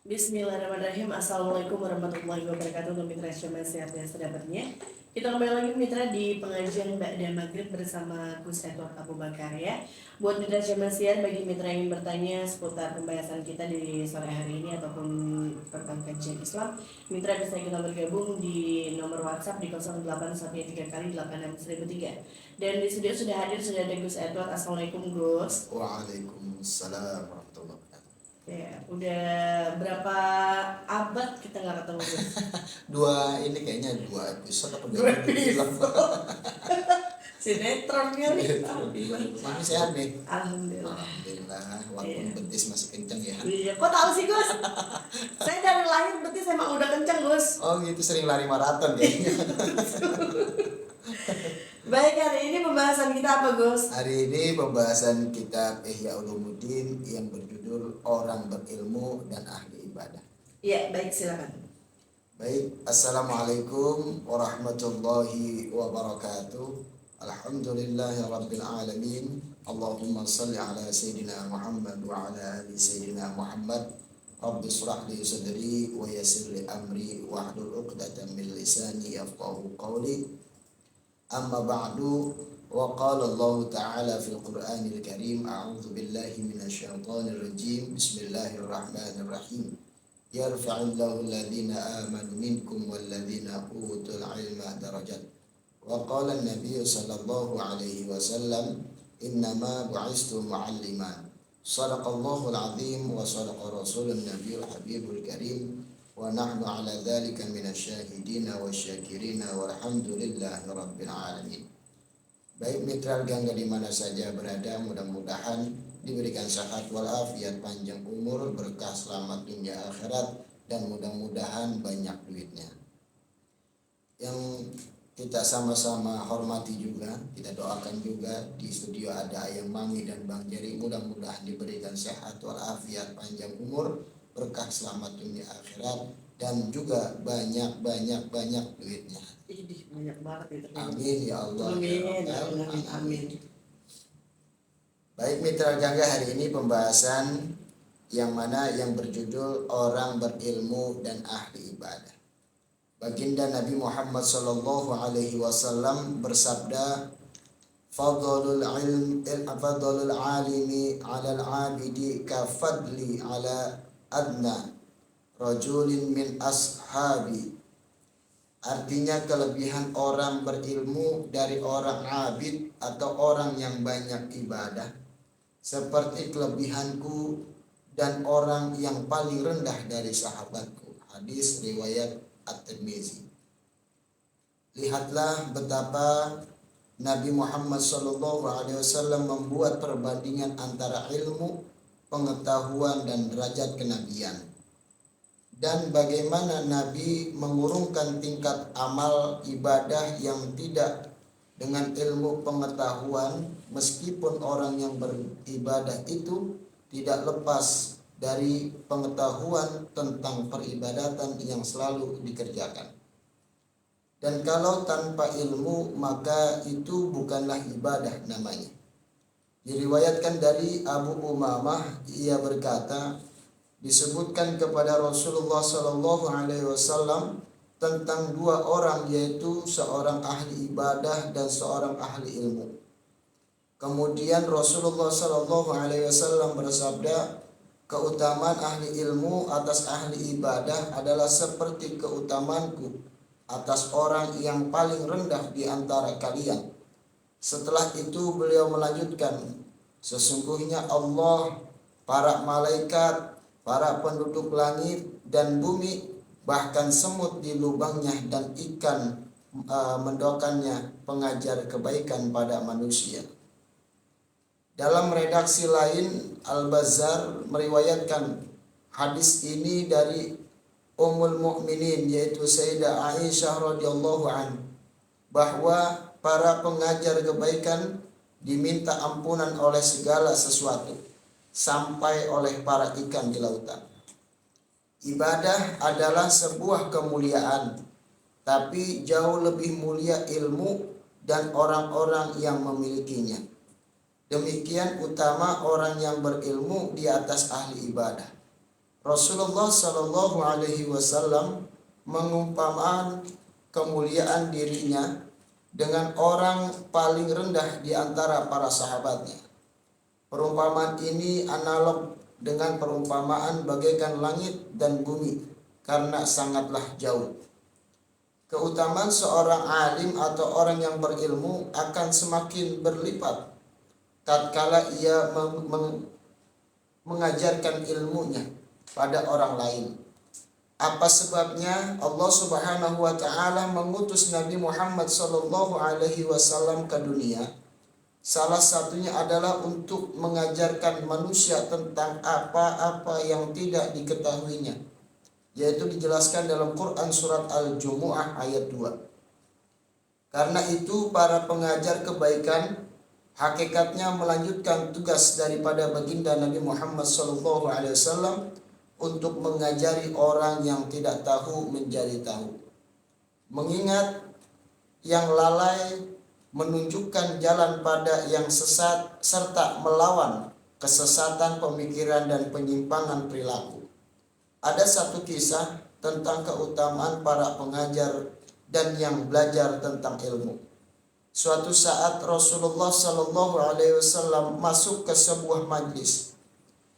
Bismillahirrahmanirrahim. Assalamualaikum warahmatullahi wabarakatuh. Untuk mitra Syamil sehat dan sedapat-nya. Kita kembali lagi mitra di pengajian Ba'da Maghrib bersama Gus Edward Abu Bakar ya. Buat mitra Syamil sehat, bagi mitra yang ingin bertanya seputar pembahasan kita di sore hari ini ataupun tentang kajian Islam, mitra bisa kita bergabung di nomor WhatsApp di 0813 kali 86003. Dan di studio sudah ada Gus Edward. Assalamualaikum Gus. Waalaikumsalam warahmatullahi wabarakatuh. Ya, udah berapa abad kita nggak ketemu Gus? Ini kayaknya 2 episode atau 2 film. Sinetron kali. Ini sehat nih. Alhamdulillah. Alhamdulillah, walaupun betis masih kenceng ya. Iya, kok tahu sih Gus? Saya dari lahir betis emang udah kencang Gus. Oh gitu, sering lari maraton kayaknya. Baik, hari ini pembahasan kita apa Gus? Hari ini pembahasan kitab Ihya Ulumuddin yang berjudul Orang Berilmu dan Ahli Ibadah. Iya, baik, silakan. Baik, Assalamualaikum warahmatullahi wabarakatuh. Alhamdulillahirabbil alamin. Allahumma salli ala sayyidina Muhammad wa ala ali sayyidina Muhammad. Rabbi shrah li sadri wa yassir li amri wahlul 'uqdatam min lisani yafqahu qawli. Amma ba'du, wa qala Allah ta'ala fil Qur'anil Karim, a'udzu billahi minasyaitonir rajim. Bismillahirrahmanirrahim. Yarfa'illahu alladhina amanu minkum walladhina utul ilma darajat. Wa qala an-nabiy sallallahu alaihi wasallam, innama bu'istu mu'alliman. Shadaqallahu al-'azim wa shadaqa rasulun nabiyul habibul karim. Wa nahnu ala dzalika minasyahidina wasyakirina walhamdulillahi rabbil alamin. Baik mitra Gangga di mana saja berada, mudah-mudahan diberikan sehat walafiat, panjang umur, berkah selamat dunia akhirat, dan mudah-mudahan banyak duitnya. Yang kita sama-sama hormati juga, kita doakan juga di studio ada Ayang Mami dan Bang Jerry, mudah-mudahan diberikan sehat walafiat, panjang umur, berkah selamat dunia akhirat, dan juga banyak duitnya. Idih, banyak banget itu. Amin ya Allah. Amin. Baik mitra Gangga, hari ini pembahasan yang mana yang berjudul Orang Berilmu dan Ahli Ibadah. Baginda Nabi Muhammad sallallahu alaihi wasallam bersabda, Fadlul alimi 'alal 'abidi ka fadli 'ala adna rajulin min ashabi. Artinya kelebihan orang berilmu dari orang abid atau orang yang banyak ibadah seperti kelebihanku dan orang yang paling rendah dari sahabatku. Hadis riwayat At-Tirmizi. Lihatlah betapa Nabi Muhammad SAW membuat perbandingan antara ilmu, pengetahuan, dan derajat kenabian, dan bagaimana Nabi mengurungkan tingkat amal ibadah yang tidak dengan ilmu pengetahuan, meskipun orang yang beribadah itu tidak lepas dari pengetahuan tentang peribadatan yang selalu dikerjakan. Dan kalau tanpa ilmu, maka itu bukanlah ibadah namanya. Diriwayatkan dari Abu Umamah, ia berkata, disebutkan kepada Rasulullah Sallallahu Alaihi Wasallam tentang 2 orang, yaitu seorang ahli ibadah dan seorang ahli ilmu. Kemudian Rasulullah Sallallahu Alaihi Wasallam bersabda, keutamaan ahli ilmu atas ahli ibadah adalah seperti keutamaanku atas orang yang paling rendah di antara kalian. Setelah itu beliau melanjutkan, sesungguhnya Allah, para malaikat, para penduduk langit dan bumi, bahkan semut di lubangnya dan ikan mendokannya pengajar kebaikan pada manusia. Dalam redaksi lain, Al-Bazzar meriwayatkan hadis ini dari Ummul Mukminin, yaitu Sayyidah Aisyah radhiyallahu anha, bahwa para pengajar kebaikan diminta ampunan oleh segala sesuatu, sampai oleh para ikan di lautan. Ibadah adalah sebuah kemuliaan, tapi jauh lebih mulia ilmu dan orang-orang yang memilikinya. Demikian utama orang yang berilmu di atas ahli ibadah. Rasulullah Shallallahu Alaihi Wasallam mengumpamakan kemuliaan dirinya dengan orang paling rendah di antara para sahabatnya. Perumpamaan ini analog dengan perumpamaan bagaikan langit dan bumi karena sangatlah jauh. Keutamaan seorang alim atau orang yang berilmu akan semakin berlipat tatkala ia mengajarkan ilmunya pada orang lain. Apa sebabnya? Allah Subhanahu wa taala mengutus Nabi Muhammad sallallahu alaihi wasallam ke dunia. Salah satunya adalah untuk mengajarkan manusia tentang apa-apa yang tidak diketahuinya, yaitu dijelaskan dalam Quran surat Al-Jumu'ah ayat 2. Karena itu para pengajar kebaikan hakikatnya melanjutkan tugas daripada baginda Nabi Muhammad SAW untuk mengajari orang yang tidak tahu menjadi tahu. Mengingat yang lalai menunjukkan jalan pada yang sesat serta melawan kesesatan pemikiran dan penyimpangan perilaku. Ada satu kisah tentang keutamaan para pengajar dan yang belajar tentang ilmu. Suatu saat Rasulullah Shallallahu Alaihi Wasallam masuk ke sebuah majlis.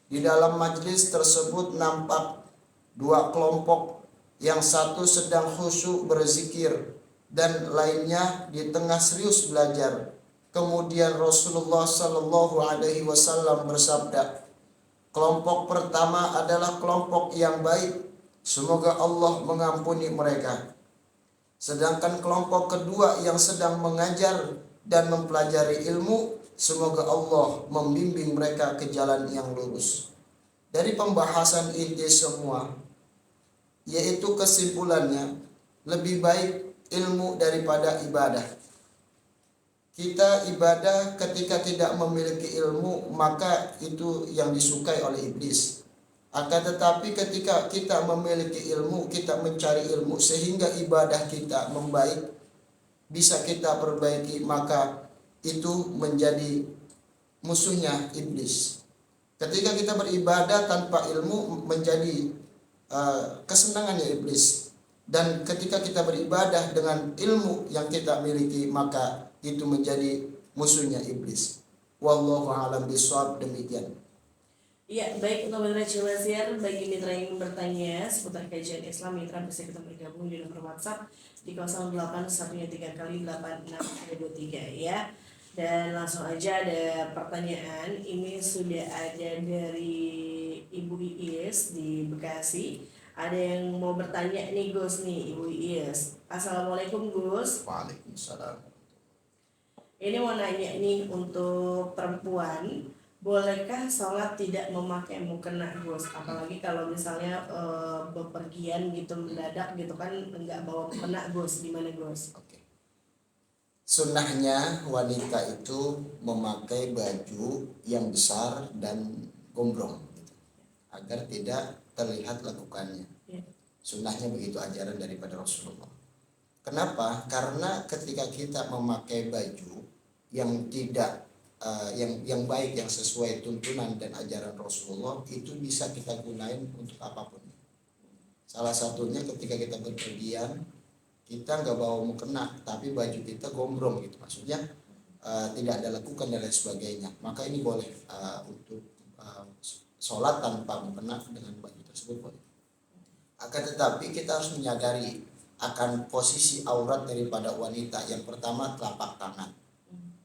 Di dalam majlis tersebut nampak dua kelompok, yang satu sedang khusyuk berzikir dan lainnya di tengah serius belajar. Kemudian Rasulullah Shallallahu Alaihi Wasallam bersabda, kelompok pertama adalah kelompok yang baik, semoga Allah mengampuni mereka. Sedangkan kelompok kedua yang sedang mengajar dan mempelajari ilmu, semoga Allah membimbing mereka ke jalan yang lurus. Dari pembahasan inti semua, yaitu kesimpulannya, lebih baik ilmu daripada ibadah. Kita ibadah ketika tidak memiliki ilmu, maka itu yang disukai oleh iblis. Akan tetapi ketika kita memiliki ilmu, kita mencari ilmu sehingga ibadah kita membaik, bisa kita perbaiki, maka itu menjadi musuhnya iblis. Ketika kita beribadah tanpa ilmu, menjadi kesenangannya iblis. Dan ketika kita beribadah dengan ilmu yang kita miliki, maka itu menjadi musuhnya iblis. Wallahu a'lam bishawab. Demikian. Ya, baik untuk mitra Cilasiar, bagi mitra yang ingin bertanya seputar kajian Islam, mitra bisa kita bergabung di nomor WhatsApp di 0813 ya. Dan langsung aja ada pertanyaan, ini sudah ada dari Ibu Iis di Bekasi. Ada yang mau bertanya nih Gus nih, Ibu Iis. Assalamualaikum Gus. Waalaikumsalam. Ini mau nanya nih, untuk perempuan bolehkah sholat tidak memakai mukena Gus? Apalagi kalau misalnya bepergian gitu mendadak gitu kan, nggak bawa mukena Gus, gimana Gus? Oke. Sunnahnya wanita itu memakai baju yang besar dan gombrong agar tidak terlihat lekukannya. Sunnahnya begitu, ajaran daripada Rasulullah. Kenapa? Karena ketika kita memakai baju yang tidak yang baik, yang sesuai tuntunan dan ajaran Rasulullah, itu bisa kita gunain untuk apapun. Salah satunya ketika kita berpergian, kita nggak bawa mukena tapi baju kita gombrong gitu, maksudnya tidak ada lekukan dan lain sebagainya, maka ini boleh untuk sholat tanpa mukena dengan baju tersebut boleh. Akan tetapi kita harus menyadari akan posisi aurat daripada wanita. Yang pertama telapak tangan,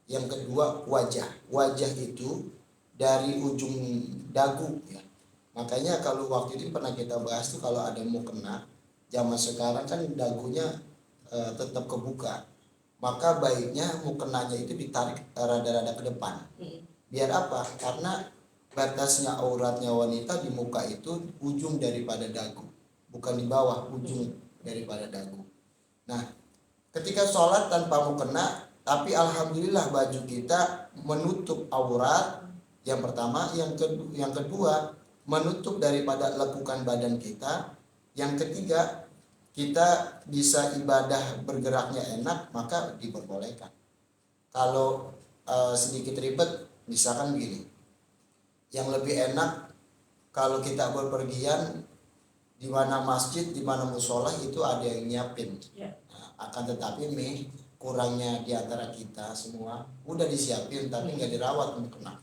yang kedua wajah itu dari ujung dagu ya. Makanya kalau waktu itu pernah kita bahas tuh, kalau ada mukena zaman sekarang kan dagunya tetap kebuka, maka baiknya mukenanya itu ditarik rada-rada ke depan. Biar apa? Karena batasnya auratnya wanita di muka itu ujung daripada dagu, bukan di bawah, ujung daripada dagu. Nah, ketika sholat tanpa mukena, tapi alhamdulillah baju kita menutup aurat, yang pertama, yang kedua menutup daripada lekukan badan kita, yang ketiga kita bisa ibadah bergeraknya enak, maka diperbolehkan. Kalau sedikit ribet, misalkan begini, yang lebih enak kalau kita berpergian di mana masjid, di mana musola itu ada yang nyiapin. Nah, akan tetapi kurangnya di antara kita semua udah disiapin tapi nggak dirawat untuk kena.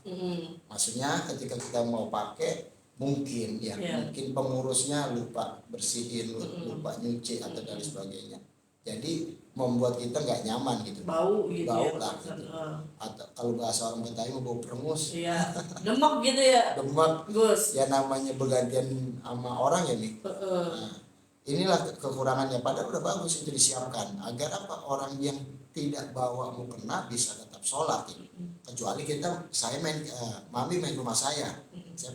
Maksudnya ketika kita mau pakai mungkin mungkin pengurusnya lupa bersihin, lupa nyuci atau dan sebagainya. Jadi membuat kita nggak nyaman gitu. Bau gitu. Bau lah gitu. Atau kalau bahasa orang Betawi mau bau perengus. Iya. Demek gitu ya. Demek. Gus. Ya namanya bergantian sama orang ya nih. Nah, inilah kekurangannya. Padahal udah bagus itu disiapkan agar apa orang yang tidak bawa mukena bisa tetap sholat gitu. Kecuali mami main rumah saya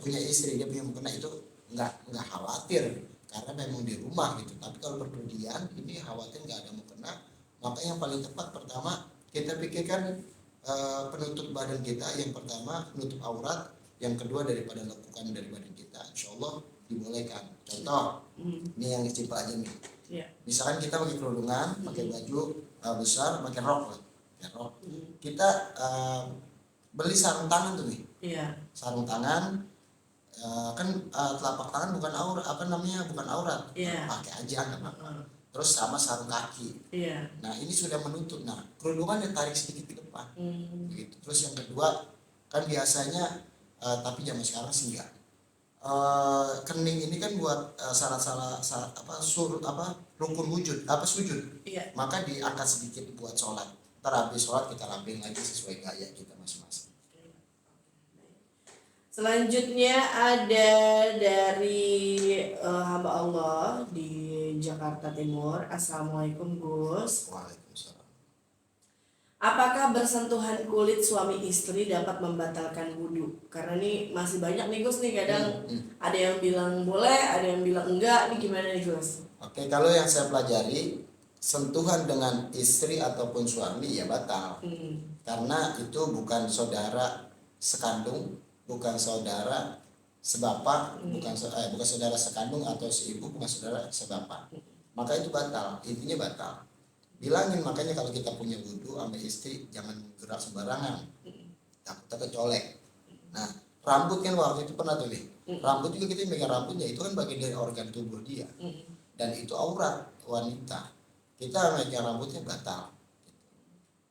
punya istri, dia punya mukena, itu nggak khawatir karena memang di rumah gitu. Tapi kalau berpergian ini khawatir nggak ada mukena, maka yang paling tepat pertama kita pikirkan penutup badan kita. Yang pertama menutup aurat, yang kedua daripada lekukan dari badan kita, insya Allah dibolehkan. Contoh ini yang cipta aja nih. Misalkan kita pakai kerudungan, pakai baju besar, pakai rok. Kita beli sarung tangan tuh nih. Sarung tangan kan telapak tangan bukan aurat, bukan aurat. Pakai aja nggak apa-apa. Terus sama sarung kaki. Nah ini sudah menutup. Nah kerudungan ditarik sedikit ke depan. Begitu. Terus yang kedua kan biasanya tapi zaman sekarang sih enggak. Kening ini kan buat rukun wujud sujud. Maka diangkat sedikit buat sholat. Ntar habis sholat kita rapiin lagi sesuai gaya kita masing-masing. Selanjutnya ada dari hamba Allah di Jakarta Timur. Assalamualaikum Gus. Waalaikumsalam. Apakah bersentuhan kulit suami istri dapat membatalkan wudhu? Karena ini masih banyak nih Gus nih, kadang ada yang bilang boleh, ada yang bilang enggak. Ini gimana nih Gus? Oke, kalau yang saya pelajari, sentuhan dengan istri ataupun suami ya batal. Karena itu bukan saudara sekandung, bukan saudara sebapak, bukan saudara sekandung atau seibu, bukan saudara sebapak. Maka itu batal, intinya batal. Bilangin, makanya kalau kita punya wudhu sama istri jangan gerak sembarangan, takutnya kecolek. Nah rambut kan waktu itu pernah tuh nih, rambut juga kita megang rambutnya, itu kan bagian dari organ tubuh dia dan itu aurat wanita, kita megang rambutnya batal.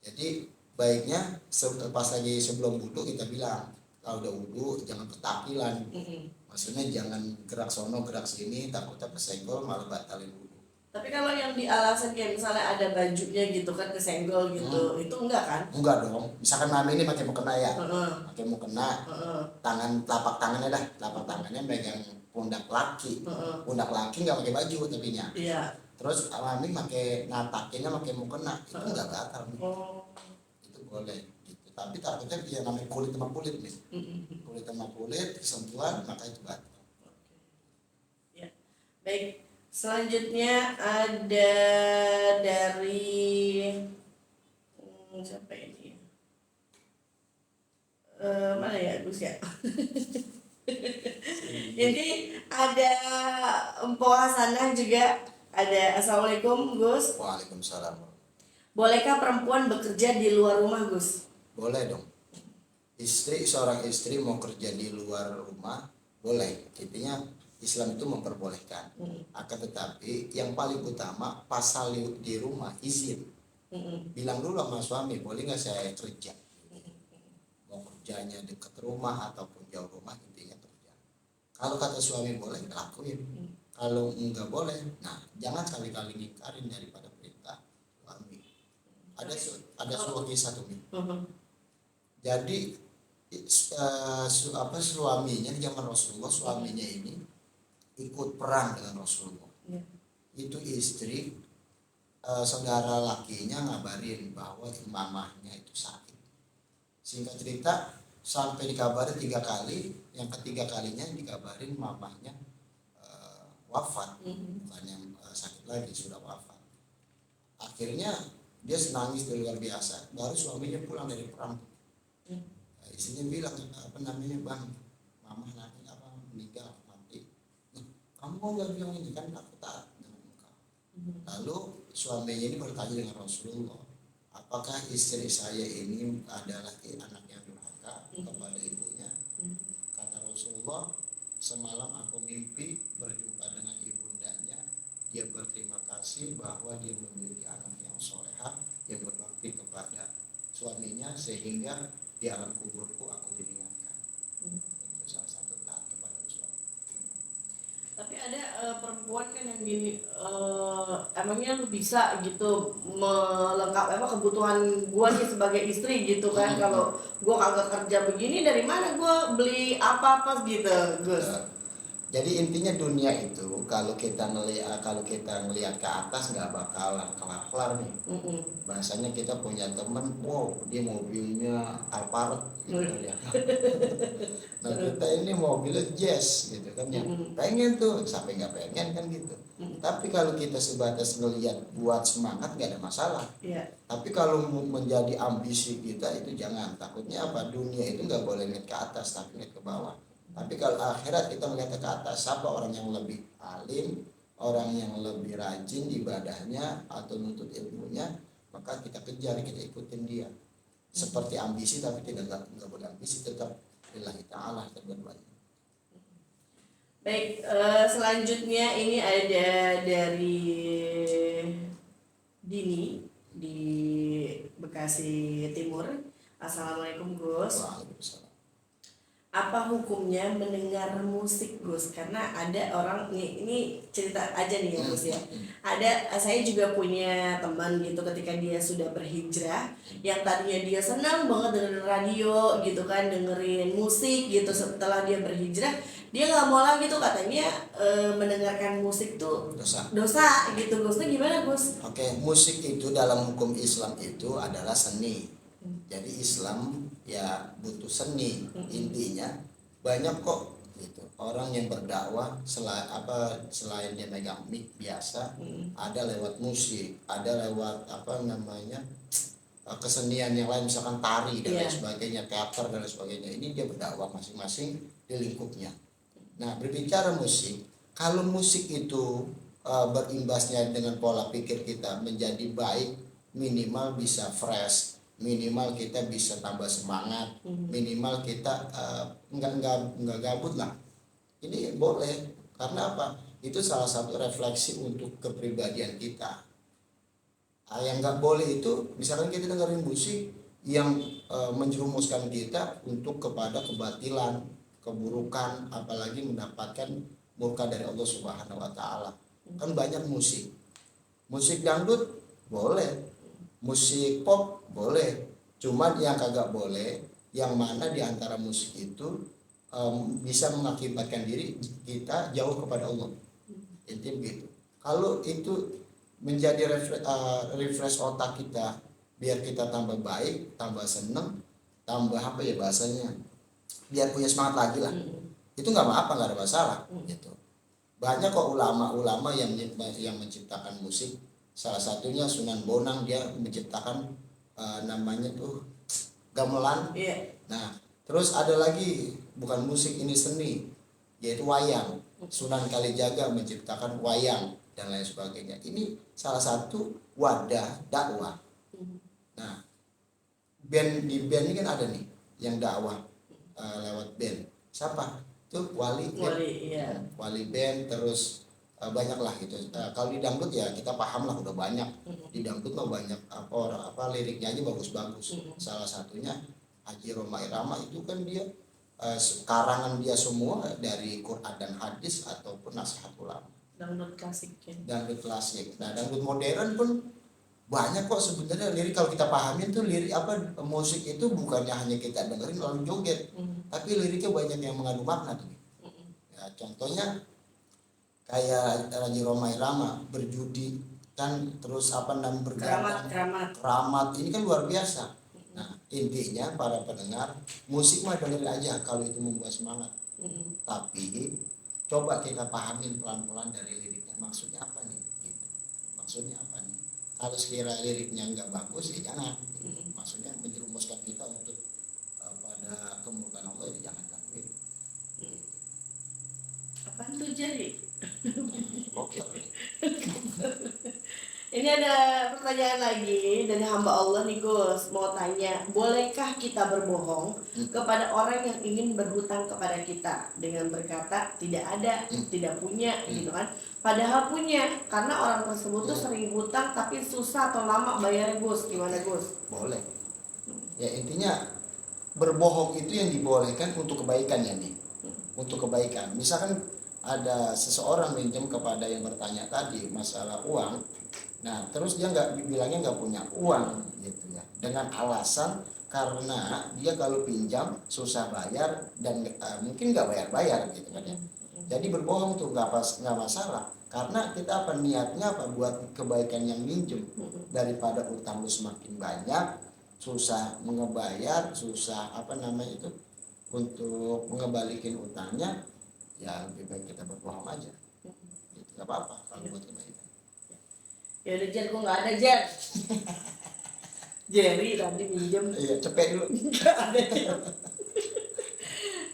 Jadi baiknya pas lagi sebelum wudhu kita bilang, kalau udah wudhu jangan ketakilan, maksudnya jangan gerak sono gerak sini, takutnya kesenggol malah batalin wudhu. Tapi kalau yang di alasan kayak misalnya ada bajunya gitu kan kesenggol gitu, itu enggak kan? Enggak dong. Misalkan mami ini pakai mukena ya, pakai mukena, telapak tangannya megang pundak laki, pundak laki nggak pakai baju tapinya. Terus mami pakai natakinnya pakai mukena, itu nggak batal nih. Itu boleh. Gitu. Tapi takutnya dia namanya kulit sama kulit nih, kulit sama kulit kesentuhan maka itu batal. Ya, baik. Selanjutnya ada dari siapa ini? Mana ya Gus ya? Ini ada Empo Hasanah juga. Ada. Assalamualaikum Gus. Waalaikumsalam. Bolehkah perempuan bekerja di luar rumah Gus? Boleh dong. Seorang istri mau kerja di luar rumah boleh. Intinya Islam itu memperbolehkan. Akan tetapi yang paling utama pasal di rumah izin. Bilang dulu sama suami, boleh nggak saya kerja? Mau kerjanya dekat rumah ataupun jauh rumah, intinya kerja. Kalau kata suami boleh, lakuin. Kalau enggak boleh, nah jangan sekali-kali ngingkarin daripada perintah suami. Ada sebuah kisah tuh. Jadi suaminya di zaman Rasulullah, suaminya ini ikut perang dengan Rasulullah. Itu istri saudara lakinya ngabarin bahwa mamahnya itu sakit. Singkat cerita sampai dikabarin 3 kali, yang ketiga kalinya dikabarin mamahnya wafat, bukan yang sakit lagi, sudah wafat. Akhirnya dia nangis luar biasa. Baru suaminya pulang dari perang. Istrinya bilang bang, mamah nangis meninggal. Kamu kok nggak bilang ini, kan aku taat dengan engkau. Lalu suaminya ini bertanya dengan Rasulullah, apakah istri saya ini adalah anak yang durhaka kepada ibunya? Kata Rasulullah, semalam aku mimpi berjumpa dengan ibundanya. Dia berterima kasih bahwa dia memiliki anak yang solehah yang berbakti kepada suaminya, sehingga di alam kuburku aku diingatkan. Itu salah satu taat kepada suami. Tapi ada perempuan kan yang gini, emangnya lu bisa gitu melengkapi apa kebutuhan gua nih sebagai istri gitu kan, kalau gua kagak kerja begini dari mana gua beli apa-apa gitu, Gus. Jadi intinya dunia itu kalau kita ngelihat ke atas nggak bakalan kelar-kelar nih. Bahasanya kita punya temen, wow dia mobilnya Alphard gitu ya. Nah kita ini mobilnya Jazz gitu kan ya. Pengen tuh, sampai nggak pengen kan gitu. Tapi kalau kita sebatas ngelihat buat semangat nggak ada masalah. Tapi kalau menjadi ambisi kita itu jangan. Takutnya apa? Dunia itu nggak boleh ngeliat ke atas, tapi ngeliat ke bawah. Tapi kalau akhirat kita melihat ke atas, siapa orang yang lebih alim, orang yang lebih rajin ibadahnya atau nuntut ilmunya, maka kita kejar, kita ikutin dia. Seperti ambisi tapi tidak boleh ambisi, tetap lillahi ta'ala terberbanyak. Baik, selanjutnya ini ada dari Dini di Bekasi Timur. Assalamualaikum Gus. Waalaikumsalam. Apa hukumnya mendengar musik Gus? Karena ada orang ini cerita aja nih ya Gus ya. Saya juga punya teman gitu, ketika dia sudah berhijrah, yang tadinya dia senang banget dengerin radio gitu kan, dengerin musik gitu, setelah dia berhijrah dia nggak mau lagi tuh katanya, mendengarkan musik tuh dosa gitu Gus. Itu gimana Gus? Oke, musik itu dalam hukum Islam itu adalah seni. Jadi Islam ya butuh seni. Intinya banyak kok gitu orang yang berdakwah selain dia megang mic biasa, ada lewat musik, ada lewat kesenian yang lain, misalkan tari dan lain sebagainya, teater dan lain sebagainya. Ini dia berdakwah masing-masing di lingkupnya. Nah, berbicara musik, kalau musik itu berimbasnya dengan pola pikir kita menjadi baik, minimal bisa fresh, minimal kita bisa tambah semangat, minimal kita nggak gabut lah. Ini boleh, karena apa? Itu salah satu refleksi untuk kepribadian kita. Yang nggak boleh itu misalkan kita dengerin musik yang menjerumuskan kita untuk kepada kebatilan, keburukan, apalagi mendapatkan murka dari Allah Subhanahu wa taala. Kan banyak musik dangdut boleh, musik pop boleh, cuman yang kagak boleh yang mana di antara musik itu bisa mengakibatkan diri kita jauh kepada Allah. Intinya begitu. Kalau itu menjadi refresh otak kita, biar kita tambah baik, tambah seneng, tambah bahasanya, biar punya semangat lagi lah. Itu nggak apa-apa, nggak ada masalah gitu. Banyak kok ulama-ulama yang menciptakan musik. Salah satunya Sunan Bonang, dia menciptakan namanya tuh gamelan. Nah, terus ada lagi, bukan musik ini seni, yaitu wayang. Sunan Kalijaga menciptakan wayang dan lain sebagainya. Ini salah satu wadah dakwah. Nah, band ini kan ada nih yang dakwah lewat band. Siapa? Tuh Wali band, terus banyak lah gitu. Kalau di dangdut ya kita paham lah, udah banyak. Di dangdut mah banyak liriknya aja bagus-bagus. Salah satunya Haji Roma Irama, itu kan dia karangan dia semua dari Quran dan hadis ataupun nasihat ulama. Dangdut klasik ya. Dangdut klasik. Nah, dangdut modern pun banyak kok sebenarnya lirik. Kalau kita pahamin tuh lirik musik itu bukannya hanya kita dengerin lalu joget, tapi liriknya banyak yang mengandung makna tuh. Ya, contohnya kayak Haji Roma Irama berjudi kan, terus bergaul, keramat, ini kan luar biasa. Nah, intinya para pendengar, musik mah dengerin aja kalau itu membuat semangat. Tapi coba kita pahamin pelan-pelan dari liriknya, maksudnya apa nih gitu. Maksudnya apa nih? Kalau sekira liriknya nggak bagus ya jangan. Maksudnya menjerumuskan kita untuk pada kemurkaan Allah, ya jangan gangguin. Apaan tuh jari? Oke. Ini ada pertanyaan lagi dari hamba Allah nih Gus, mau tanya, bolehkah kita berbohong kepada orang yang ingin berhutang kepada kita dengan berkata tidak ada, tidak punya gitu kan? Padahal punya, karena orang tersebut tuh sering hutang tapi susah atau lama bayarnya Gus, gimana Gus? Boleh. Ya intinya berbohong itu yang dibolehkan untuk kebaikan ya nih. Untuk kebaikan. Misalkan ada seseorang minjem kepada yang bertanya tadi masalah uang. Nah, terus dia bilangnya nggak punya uang gitu ya. Dengan alasan karena dia kalau pinjam susah bayar dan mungkin nggak bayar-bayar gitu kan ya. Jadi berbohong tuh nggak masalah. Karena kita apa niatnya apa buat kebaikan yang minjem daripada utang lu semakin banyak, susah mengebayar, susah apa namanya itu untuk mengembalikan utangnya, ya lebih baik kita berbohong aja. Gitu, nggak apa-apa kalau buat kebaikan. Ya udah Jer, gue nggak ada Jer. Jerry tadi minjem. Iya, cepet dulu. Nggak ada Jer.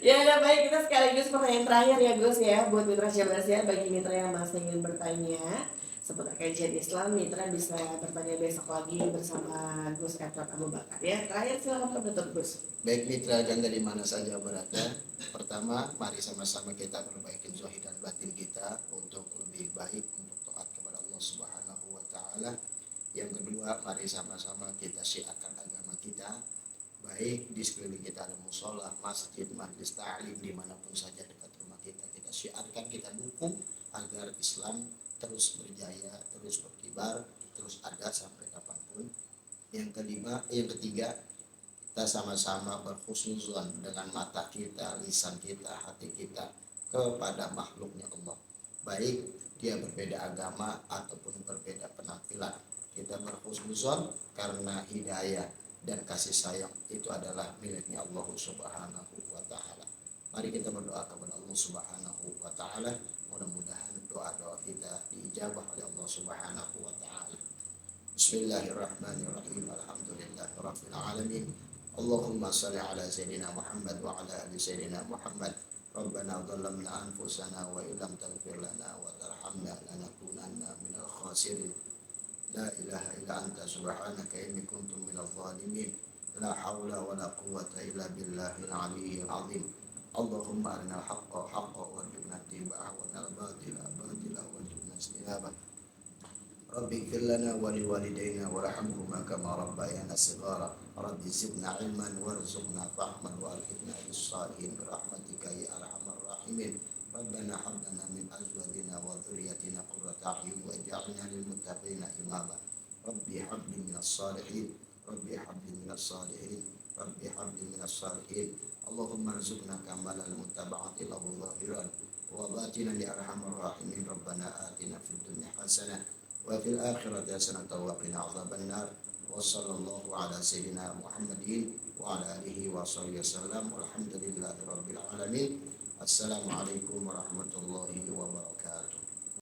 Ya udah baik, kita sekaligus pertanyaan terakhir ya Gus ya, buat mitra Syabas ya, bagi mitra yang masih ingin bertanya seputar kajian Islam, mitra bisa bertanya besok lagi bersama Gus Edward Abu Bakar ya. Terakhir silakan penutup Gus. Baik mitra dan dari mana saja berada, pertama mari sama-sama kita perbaiki zahir dan batin kita untuk lebih baik, untuk taat kepada Allah Subhanahu wa taala. Yang kedua, mari sama-sama kita syiarkan agama kita, baik di sekeliling kita ada musola, masjid, majelis ta'lim, dimanapun saja dekat rumah kita syiarkan, kita dukung agar Islam terus berjaya, terus berkibar, terus ada sampai kapanpun. Yang ketiga, kita sama-sama berhusnuzon dengan mata kita, lisan kita, hati kita kepada makhluknya Allah, baik dia berbeda agama ataupun berbeda penampilan. Kita berhusnuzon karena hidayah dan kasih sayang itu adalah miliknya Allah Subhanahu wa taala. Mari kita berdoa kepada Allah Subhanahu wa taala, mudah-mudahan doa-doa kita diijabah oleh Allah Subhanahu wa taala. Bismillahirrahmanirrahim. Alhamdulillahirabbil alamin. Allahumma shalli ala sayyidina Muhammad wa ala ali sayyidina Muhammad. Rabbana dhalamna anfusana wa illam taghfir lana wa tarhamna lanakunanna minal khasirin. La ilaha illa anta subhanaka inni kuntu minadh dhalimin. La haula wa la quwwata illa billahil aliyyil azim. Allahumma arinal haqqa haqqan warzuqna ittiba'ahu wa arinal batila batilan warzuqna ijtinabah. Rabbi ighfir lana wa liwalidayna warhamhuma kama rabbayana shighara. Rabbi zidna ilman warzuqna fahman wa alhiqna bis salihin bi rahmatika ya arhamar rahimin. Rabbana hab lana min azwajina wa dhurriyyatina qurrata a'yun waj'alna lil muttaqina imama. Rabbi hab li minas salihin. Rabbi hab li minas salihin. Rabbi hab li minas salihin. Allahumma rzuqna kamalal mutaba'ati lahu zahiran wa batinan ya arhamar rahimin. Rabbana atina fid dunya hasanah wa fil akhirati hasanatan wa qina adzabannar. Wa sallallahu ala sayyidina Muhammadin wa ala alihi wa sahbihi wasallam. Walhamdulillahi rabbil alamin. Assalamualaikum warahmatullahi wabarakatuh.